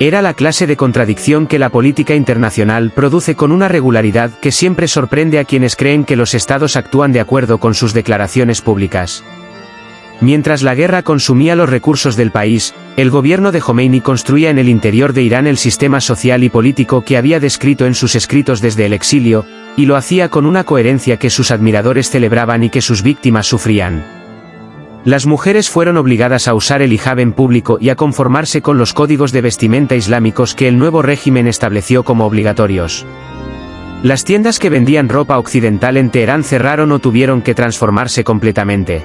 S1: Era la clase de contradicción que la política internacional produce con una regularidad que siempre sorprende a quienes creen que los estados actúan de acuerdo con sus declaraciones públicas. Mientras la guerra consumía los recursos del país, el gobierno de Jomeini construía en el interior de Irán el sistema social y político que había descrito en sus escritos desde el exilio, y lo hacía con una coherencia que sus admiradores celebraban y que sus víctimas sufrían. Las mujeres fueron obligadas a usar el hijab en público y a conformarse con los códigos de vestimenta islámicos que el nuevo régimen estableció como obligatorios. Las tiendas que vendían ropa occidental en Teherán cerraron o tuvieron que transformarse completamente.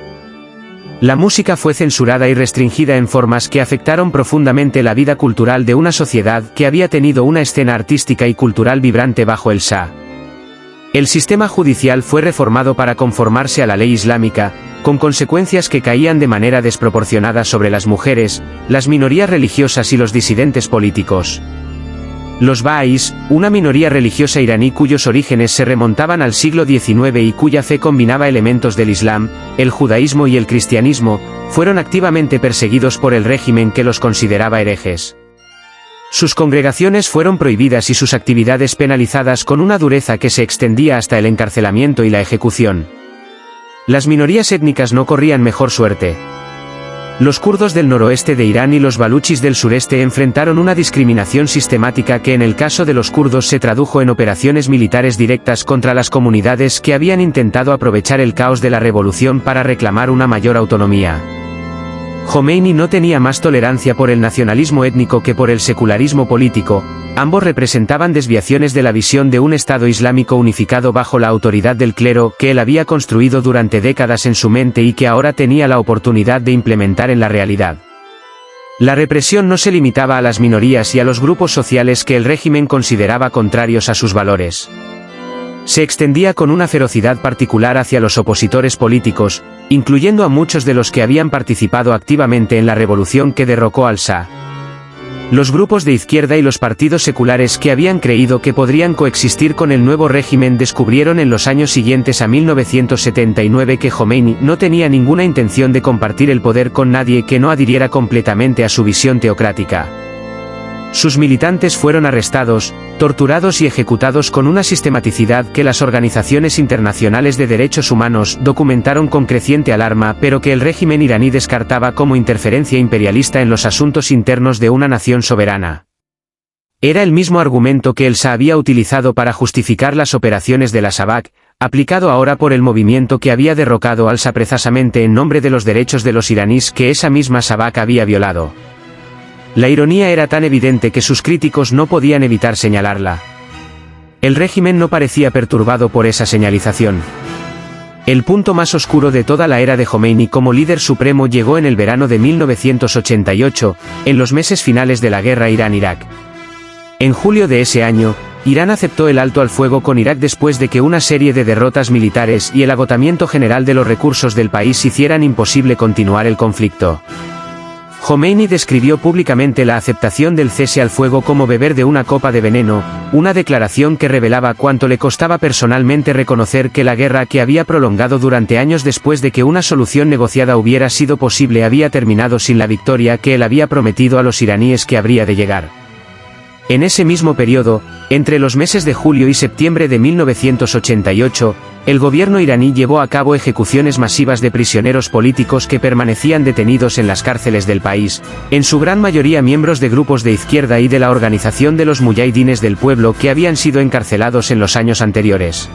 S1: La música fue censurada y restringida en formas que afectaron profundamente la vida cultural de una sociedad que había tenido una escena artística y cultural vibrante bajo el Shah. El sistema judicial fue reformado para conformarse a la ley islámica, con consecuencias que caían de manera desproporcionada sobre las mujeres, las minorías religiosas y los disidentes políticos. Los Bahá'ís, una minoría religiosa iraní cuyos orígenes se remontaban al siglo XIX y cuya fe combinaba elementos del Islam, el judaísmo y el cristianismo, fueron activamente perseguidos por el régimen que los consideraba herejes. Sus congregaciones fueron prohibidas y sus actividades penalizadas con una dureza que se extendía hasta el encarcelamiento y la ejecución. Las minorías étnicas no corrían mejor suerte. Los kurdos del noroeste de Irán y los baluchis del sureste enfrentaron una discriminación sistemática que en el caso de los kurdos se tradujo en operaciones militares directas contra las comunidades que habían intentado aprovechar el caos de la revolución para reclamar una mayor autonomía. Jomeini no tenía más tolerancia por el nacionalismo étnico que por el secularismo político, ambos representaban desviaciones de la visión de un Estado islámico unificado bajo la autoridad del clero que él había construido durante décadas en su mente y que ahora tenía la oportunidad de implementar en la realidad. La represión no se limitaba a las minorías y a los grupos sociales que el régimen consideraba contrarios a sus valores. Se extendía con una ferocidad particular hacia los opositores políticos, incluyendo a muchos de los que habían participado activamente en la revolución que derrocó al Shah. Los grupos de izquierda y los partidos seculares que habían creído que podrían coexistir con el nuevo régimen descubrieron en los años siguientes a 1979 que Jomeini no tenía ninguna intención de compartir el poder con nadie que no adhiriera completamente a su visión teocrática. Sus militantes fueron arrestados, torturados y ejecutados con una sistematicidad que las organizaciones internacionales de derechos humanos documentaron con creciente alarma, pero que el régimen iraní descartaba como interferencia imperialista en los asuntos internos de una nación soberana. Era el mismo argumento que el Shah había utilizado para justificar las operaciones de la Shabak, aplicado ahora por el movimiento que había derrocado al Shah precisamente en nombre de los derechos de los iraníes que esa misma Shabak había violado. La ironía era tan evidente que sus críticos no podían evitar señalarla. El régimen no parecía perturbado por esa señalización. El punto más oscuro de toda la era de Jomeini como líder supremo llegó en el verano de 1988, en los meses finales de la guerra Irán-Irak. En julio de ese año, Irán aceptó el alto al fuego con Irak después de que una serie de derrotas militares y el agotamiento general de los recursos del país hicieran imposible continuar el conflicto. Jomeini describió públicamente la aceptación del cese al fuego como beber de una copa de veneno, una declaración que revelaba cuánto le costaba personalmente reconocer que la guerra que había prolongado durante años después de que una solución negociada hubiera sido posible había terminado sin la victoria que él había prometido a los iraníes que habría de llegar. En ese mismo periodo, entre los meses de julio y septiembre de 1988, el gobierno iraní llevó a cabo ejecuciones masivas de prisioneros políticos que permanecían detenidos en las cárceles del país, en su gran mayoría miembros de grupos de izquierda y de la organización de los muyahidines del pueblo que habían sido encarcelados en los años anteriores.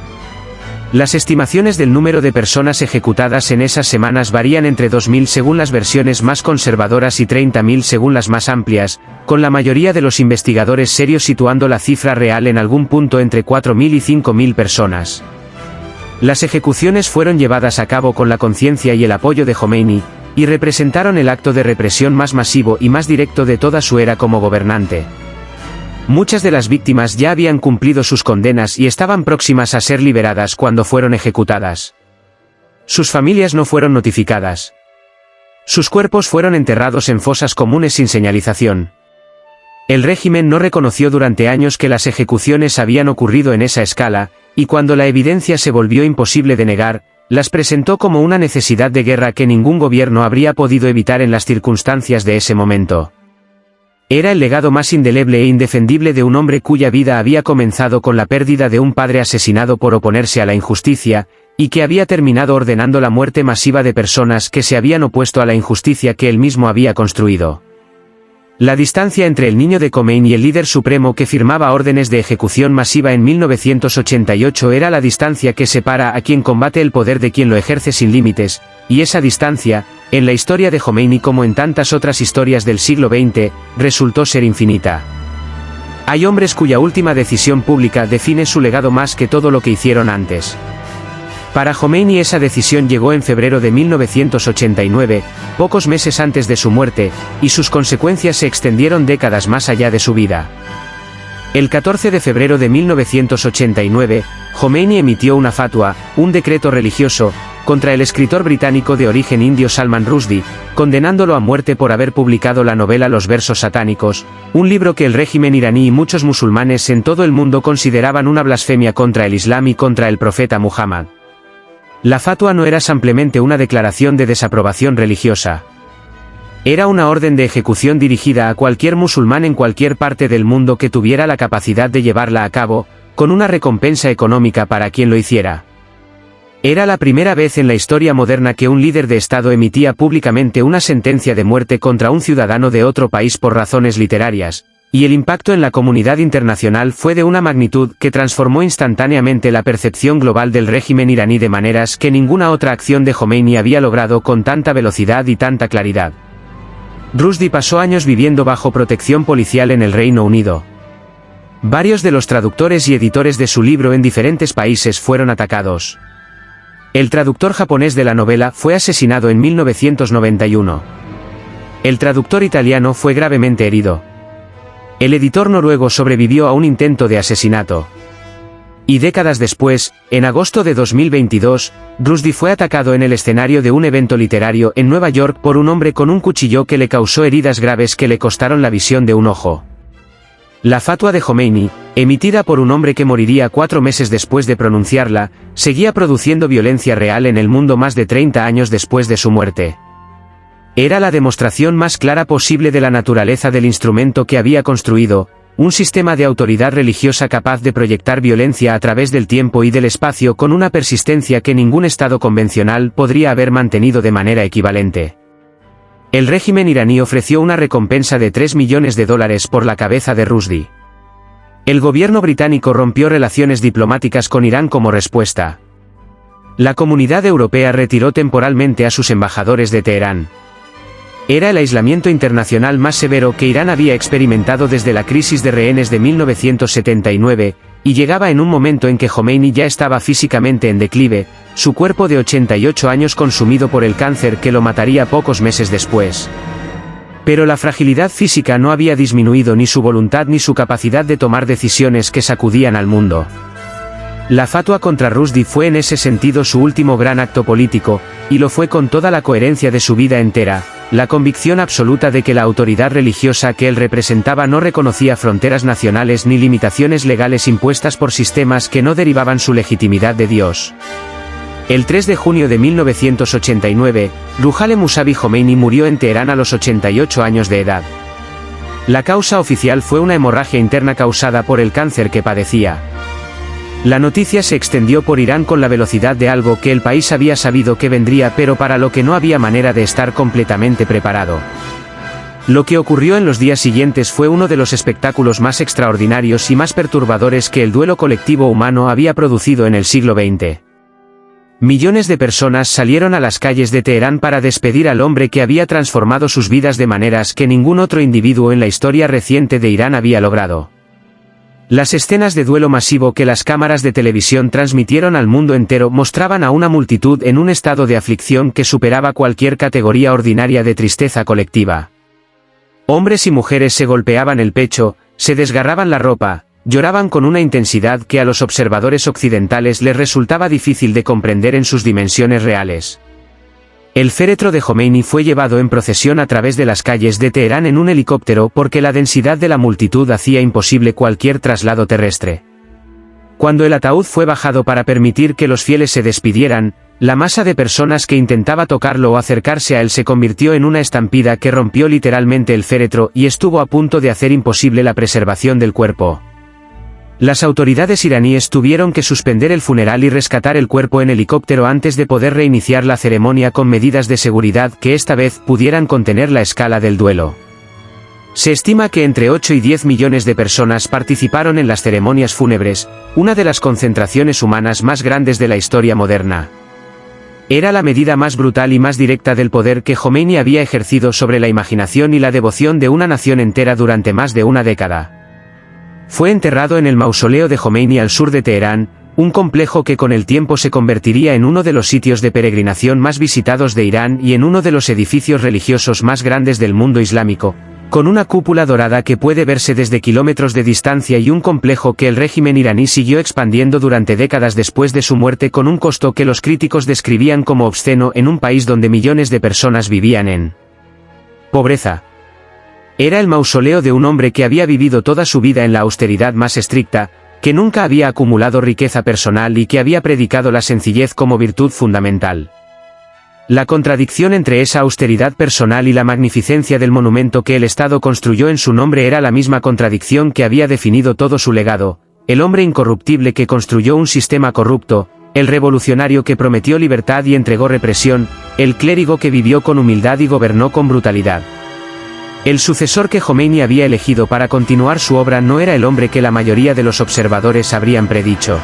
S1: Las estimaciones del número de personas ejecutadas en esas semanas varían entre 2.000 según las versiones más conservadoras y 30.000 según las más amplias, con la mayoría de los investigadores serios situando la cifra real en algún punto entre 4.000 y 5.000 personas. Las ejecuciones fueron llevadas a cabo con la conciencia y el apoyo de Jomeini, y representaron el acto de represión más masivo y más directo de toda su era como gobernante. Muchas de las víctimas ya habían cumplido sus condenas y estaban próximas a ser liberadas cuando fueron ejecutadas. Sus familias no fueron notificadas. Sus cuerpos fueron enterrados en fosas comunes sin señalización. El régimen no reconoció durante años que las ejecuciones habían ocurrido en esa escala, y cuando la evidencia se volvió imposible de negar, las presentó como una necesidad de guerra que ningún gobierno habría podido evitar en las circunstancias de ese momento. Era el legado más indeleble e indefendible de un hombre cuya vida había comenzado con la pérdida de un padre asesinado por oponerse a la injusticia, y que había terminado ordenando la muerte masiva de personas que se habían opuesto a la injusticia que él mismo había construido. La distancia entre el niño de Khomeini y el líder supremo que firmaba órdenes de ejecución masiva en 1988 era la distancia que separa a quien combate el poder de quien lo ejerce sin límites, y esa distancia, en la historia de Khomeini como en tantas otras historias del siglo XX, resultó ser infinita. Hay hombres cuya última decisión pública define su legado más que todo lo que hicieron antes. Para Khomeini esa decisión llegó en febrero de 1989, pocos meses antes de su muerte, y sus consecuencias se extendieron décadas más allá de su vida. El 14 de febrero de 1989, Khomeini emitió una fatwa, un decreto religioso, contra el escritor británico de origen indio Salman Rushdie, condenándolo a muerte por haber publicado la novela Los versos satánicos, un libro que el régimen iraní y muchos musulmanes en todo el mundo consideraban una blasfemia contra el Islam y contra el profeta Muhammad. La fatwa no era simplemente una declaración de desaprobación religiosa. Era una orden de ejecución dirigida a cualquier musulmán en cualquier parte del mundo que tuviera la capacidad de llevarla a cabo, con una recompensa económica para quien lo hiciera. Era la primera vez en la historia moderna que un líder de Estado emitía públicamente una sentencia de muerte contra un ciudadano de otro país por razones literarias, y el impacto en la comunidad internacional fue de una magnitud que transformó instantáneamente la percepción global del régimen iraní de maneras que ninguna otra acción de Khomeini había logrado con tanta velocidad y tanta claridad. Rushdie pasó años viviendo bajo protección policial en el Reino Unido. Varios de los traductores y editores de su libro en diferentes países fueron atacados. El traductor japonés de la novela fue asesinado en 1991. El traductor italiano fue gravemente herido. El editor noruego sobrevivió a un intento de asesinato. Y décadas después, en agosto de 2022, Rushdie fue atacado en el escenario de un evento literario en Nueva York por un hombre con un cuchillo que le causó heridas graves que le costaron la visión de un ojo. La fatwa de Khomeini, emitida por un hombre que moriría 4 meses después de pronunciarla, seguía produciendo violencia real en el mundo más de 30 años después de su muerte. Era la demostración más clara posible de la naturaleza del instrumento que había construido, un sistema de autoridad religiosa capaz de proyectar violencia a través del tiempo y del espacio con una persistencia que ningún Estado convencional podría haber mantenido de manera equivalente. El régimen iraní ofreció una recompensa de $3 millones por la cabeza de Rushdie. El gobierno británico rompió relaciones diplomáticas con Irán como respuesta. La comunidad europea retiró temporalmente a sus embajadores de Teherán. Era el aislamiento internacional más severo que Irán había experimentado desde la crisis de rehenes de 1979, y llegaba en un momento en que Khomeini ya estaba físicamente en declive, su cuerpo de 88 años consumido por el cáncer que lo mataría pocos meses después. Pero la fragilidad física no había disminuido ni su voluntad ni su capacidad de tomar decisiones que sacudían al mundo. La fatwa contra Rushdie fue en ese sentido su último gran acto político, y lo fue con toda la coherencia de su vida entera, la convicción absoluta de que la autoridad religiosa que él representaba no reconocía fronteras nacionales ni limitaciones legales impuestas por sistemas que no derivaban su legitimidad de Dios. El 3 de junio de 1989, Ruhollah Mousavi Khomeini murió en Teherán a los 88 años de edad. La causa oficial fue una hemorragia interna causada por el cáncer que padecía. La noticia se extendió por Irán con la velocidad de algo que el país había sabido que vendría pero para lo que no había manera de estar completamente preparado. Lo que ocurrió en los días siguientes fue uno de los espectáculos más extraordinarios y más perturbadores que el duelo colectivo humano había producido en el siglo XX. Millones de personas salieron a las calles de Teherán para despedir al hombre que había transformado sus vidas de maneras que ningún otro individuo en la historia reciente de Irán había logrado. Las escenas de duelo masivo que las cámaras de televisión transmitieron al mundo entero mostraban a una multitud en un estado de aflicción que superaba cualquier categoría ordinaria de tristeza colectiva. Hombres y mujeres se golpeaban el pecho, se desgarraban la ropa, lloraban con una intensidad que a los observadores occidentales les resultaba difícil de comprender en sus dimensiones reales. El féretro de Jomeini fue llevado en procesión a través de las calles de Teherán en un helicóptero porque la densidad de la multitud hacía imposible cualquier traslado terrestre. Cuando el ataúd fue bajado para permitir que los fieles se despidieran, la masa de personas que intentaba tocarlo o acercarse a él se convirtió en una estampida que rompió literalmente el féretro y estuvo a punto de hacer imposible la preservación del cuerpo. Las autoridades iraníes tuvieron que suspender el funeral y rescatar el cuerpo en helicóptero antes de poder reiniciar la ceremonia con medidas de seguridad que esta vez pudieran contener la escala del duelo. Se estima que entre 8 y 10 millones de personas participaron en las ceremonias fúnebres, una de las concentraciones humanas más grandes de la historia moderna. Era la medida más brutal y más directa del poder que Jomeini había ejercido sobre la imaginación y la devoción de una nación entera durante más de una década. Fue enterrado en el mausoleo de Jomeini al sur de Teherán, un complejo que con el tiempo se convertiría en uno de los sitios de peregrinación más visitados de Irán y en uno de los edificios religiosos más grandes del mundo islámico, con una cúpula dorada que puede verse desde kilómetros de distancia y un complejo que el régimen iraní siguió expandiendo durante décadas después de su muerte con un costo que los críticos describían como obsceno en un país donde millones de personas vivían en pobreza. Era el mausoleo de un hombre que había vivido toda su vida en la austeridad más estricta, que nunca había acumulado riqueza personal y que había predicado la sencillez como virtud fundamental. La contradicción entre esa austeridad personal y la magnificencia del monumento que el Estado construyó en su nombre era la misma contradicción que había definido todo su legado: el hombre incorruptible que construyó un sistema corrupto, el revolucionario que prometió libertad y entregó represión, el clérigo que vivió con humildad y gobernó con brutalidad. El sucesor que Jomeini había elegido para continuar su obra no era el hombre que la mayoría de los observadores habrían predicho.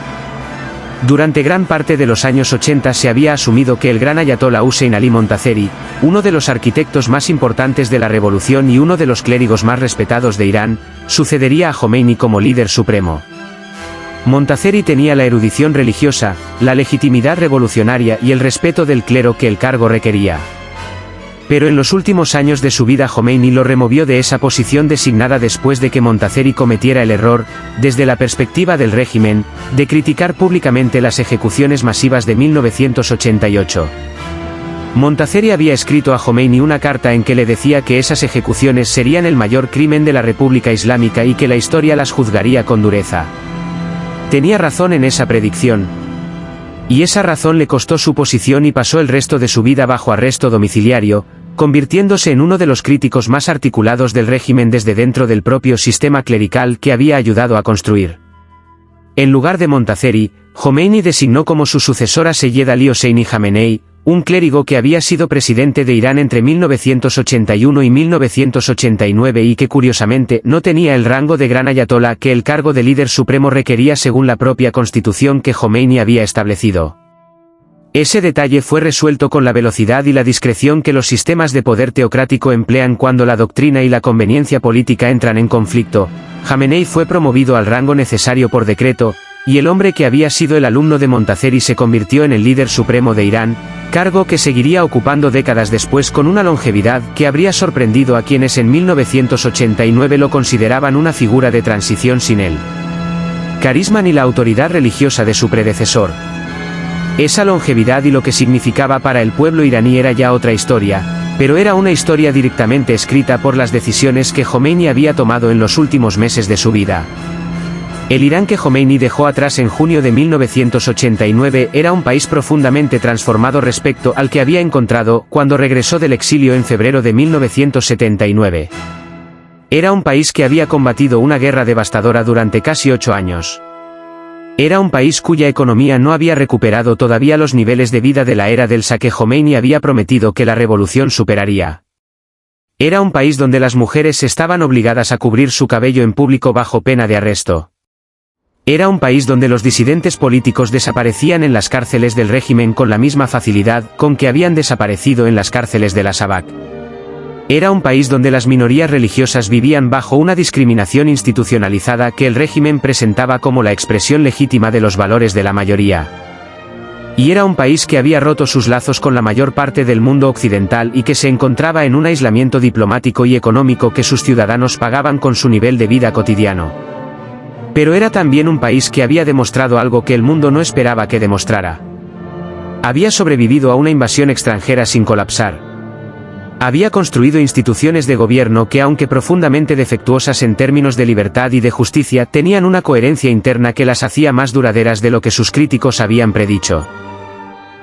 S1: Durante gran parte de los años 80 se había asumido que el gran ayatolá Hussein Ali Montazeri, uno de los arquitectos más importantes de la revolución y uno de los clérigos más respetados de Irán, sucedería a Jomeini como líder supremo. Montazeri tenía la erudición religiosa, la legitimidad revolucionaria y el respeto del clero que el cargo requería. Pero en los últimos años de su vida Jomeini lo removió de esa posición designada después de que Montazeri cometiera el error, desde la perspectiva del régimen, de criticar públicamente las ejecuciones masivas de 1988. Montazeri había escrito a Jomeini una carta en que le decía que esas ejecuciones serían el mayor crimen de la República Islámica y que la historia las juzgaría con dureza. Tenía razón en esa predicción. Y esa razón le costó su posición y pasó el resto de su vida bajo arresto domiciliario, convirtiéndose en uno de los críticos más articulados del régimen desde dentro del propio sistema clerical que había ayudado a construir. En lugar de Montazeri, Jomeini designó como su sucesor a Seyyed Ali Hosseini Jamenei, un clérigo que había sido presidente de Irán entre 1981 y 1989 y que curiosamente no tenía el rango de gran ayatolá que el cargo de líder supremo requería según la propia constitución que Jomeini había establecido. Ese detalle fue resuelto con la velocidad y la discreción que los sistemas de poder teocrático emplean cuando la doctrina y la conveniencia política entran en conflicto. Jamenei fue promovido al rango necesario por decreto, y el hombre que había sido el alumno de Montazeri se convirtió en el líder supremo de Irán, cargo que seguiría ocupando décadas después con una longevidad que habría sorprendido a quienes en 1989 lo consideraban una figura de transición sin el carisma ni la autoridad religiosa de su predecesor. Esa longevidad y lo que significaba para el pueblo iraní era ya otra historia, pero era una historia directamente escrita por las decisiones que Jomeini había tomado en los últimos meses de su vida. El Irán que Jomeini dejó atrás en junio de 1989 era un país profundamente transformado respecto al que había encontrado cuando regresó del exilio en febrero de 1979. Era un país que había combatido una guerra devastadora durante casi 8 años. Era un país cuya economía no había recuperado todavía los niveles de vida de la era del Shah que Jomeini había prometido que la revolución superaría. Era un país donde las mujeres estaban obligadas a cubrir su cabello en público bajo pena de arresto. Era un país donde los disidentes políticos desaparecían en las cárceles del régimen con la misma facilidad con que habían desaparecido en las cárceles de la Shabak. Era un país donde las minorías religiosas vivían bajo una discriminación institucionalizada que el régimen presentaba como la expresión legítima de los valores de la mayoría. Y era un país que había roto sus lazos con la mayor parte del mundo occidental y que se encontraba en un aislamiento diplomático y económico que sus ciudadanos pagaban con su nivel de vida cotidiano. Pero era también un país que había demostrado algo que el mundo no esperaba que demostrara. Había sobrevivido a una invasión extranjera sin colapsar. Había construido instituciones de gobierno que, aunque profundamente defectuosas en términos de libertad y de justicia, tenían una coherencia interna que las hacía más duraderas de lo que sus críticos habían predicho.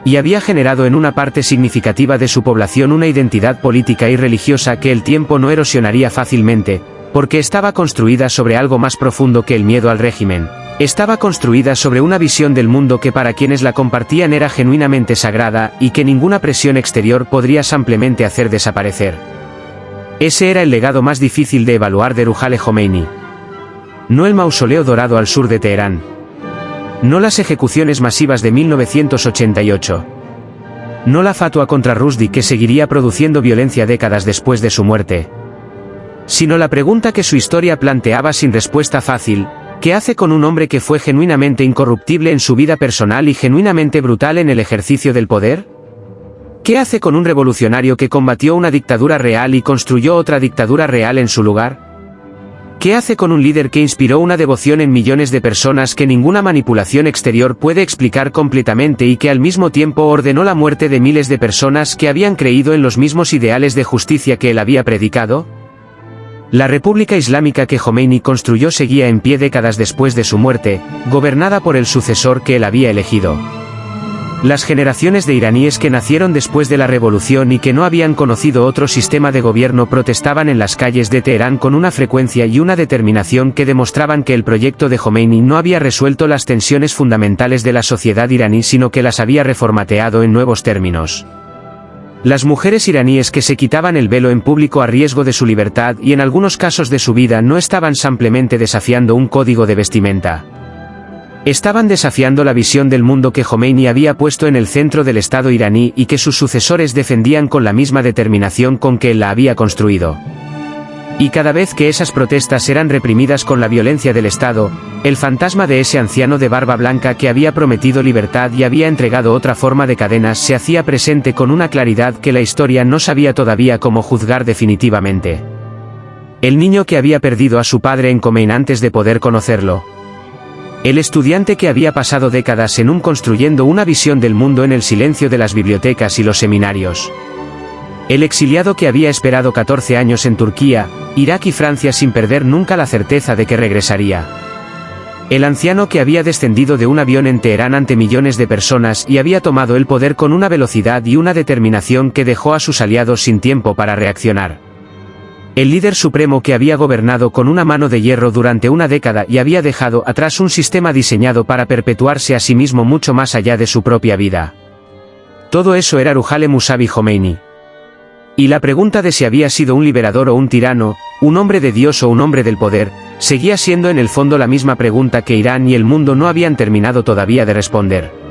S1: Y había generado en una parte significativa de su población una identidad política y religiosa que el tiempo no erosionaría fácilmente, porque estaba construida sobre algo más profundo que el miedo al régimen. Estaba construida sobre una visión del mundo que para quienes la compartían era genuinamente sagrada y que ninguna presión exterior podría simplemente hacer desaparecer. Ese era el legado más difícil de evaluar de Ruhollah Jomeini. No el mausoleo dorado al sur de Teherán. No las ejecuciones masivas de 1988. No la fatua contra Rushdie que seguiría produciendo violencia décadas después de su muerte. Sino la pregunta que su historia planteaba sin respuesta fácil: ¿qué hace con un hombre que fue genuinamente incorruptible en su vida personal y genuinamente brutal en el ejercicio del poder? ¿Qué hace con un revolucionario que combatió una dictadura real y construyó otra dictadura real en su lugar? ¿Qué hace con un líder que inspiró una devoción en millones de personas que ninguna manipulación exterior puede explicar completamente y que al mismo tiempo ordenó la muerte de miles de personas que habían creído en los mismos ideales de justicia que él había predicado? La República Islámica que Jomeini construyó seguía en pie décadas después de su muerte, gobernada por el sucesor que él había elegido. Las generaciones de iraníes que nacieron después de la revolución y que no habían conocido otro sistema de gobierno protestaban en las calles de Teherán con una frecuencia y una determinación que demostraban que el proyecto de Jomeini no había resuelto las tensiones fundamentales de la sociedad iraní, sino que las había reformateado en nuevos términos. Las mujeres iraníes que se quitaban el velo en público a riesgo de su libertad y en algunos casos de su vida no estaban simplemente desafiando un código de vestimenta. Estaban desafiando la visión del mundo que Jomeini había puesto en el centro del Estado iraní y que sus sucesores defendían con la misma determinación con que él la había construido. Y cada vez que esas protestas eran reprimidas con la violencia del Estado, el fantasma de ese anciano de barba blanca que había prometido libertad y había entregado otra forma de cadenas se hacía presente con una claridad que la historia no sabía todavía cómo juzgar definitivamente. El niño que había perdido a su padre en Khomeini antes de poder conocerlo. El estudiante que había pasado décadas en construyendo una visión del mundo en el silencio de las bibliotecas y los seminarios. El exiliado que había esperado 14 años en Turquía, Irak y Francia sin perder nunca la certeza de que regresaría. El anciano que había descendido de un avión en Teherán ante millones de personas y había tomado el poder con una velocidad y una determinación que dejó a sus aliados sin tiempo para reaccionar. El líder supremo que había gobernado con una mano de hierro durante una década y había dejado atrás un sistema diseñado para perpetuarse a sí mismo mucho más allá de su propia vida. Todo eso era Ruhollah Mousavi Jomeini. Y la pregunta de si había sido un liberador o un tirano, un hombre de Dios o un hombre del poder, seguía siendo en el fondo la misma pregunta que Irán y el mundo no habían terminado todavía de responder.